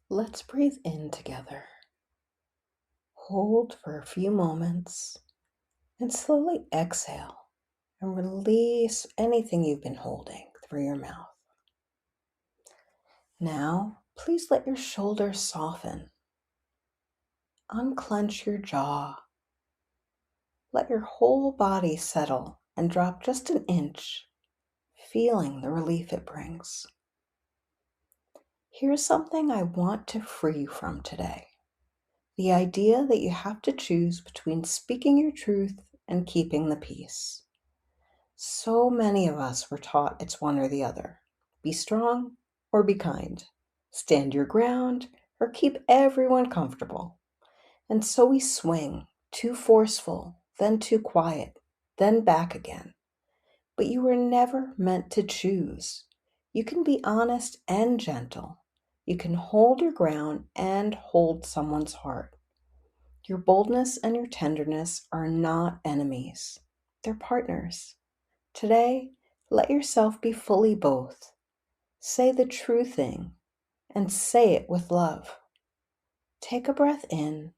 Let's breathe in together. Hold for a few moments and slowly exhale and release anything you've been holding through your mouth. Now, please let your shoulders soften. Unclench your jaw. Let your whole body settle and drop just an inch, feeling the relief it brings. Here's something I want to free you from today. The idea that you have to choose between speaking your truth and keeping the peace. So many of us were taught it's one or the other. Be strong or be kind. Stand your ground or keep everyone comfortable. And so we swing, too forceful, then too quiet, then back again. But you were never meant to choose. You can be honest and gentle. You can hold your ground and hold someone's heart. Your boldness and your tenderness are not enemies. They're partners. Today, let yourself be fully both. Say the true thing and say it with love. Take a breath in.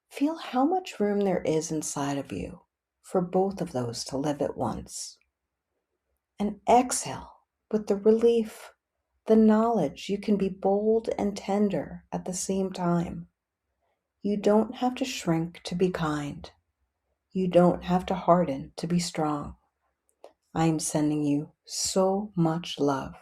Feel how much room there is inside of you for both of those to live at once. And exhale with the relief, the knowledge you can be bold and tender at the same time. You don't have to shrink to be kind. You don't have to harden to be strong. I am sending you so much love.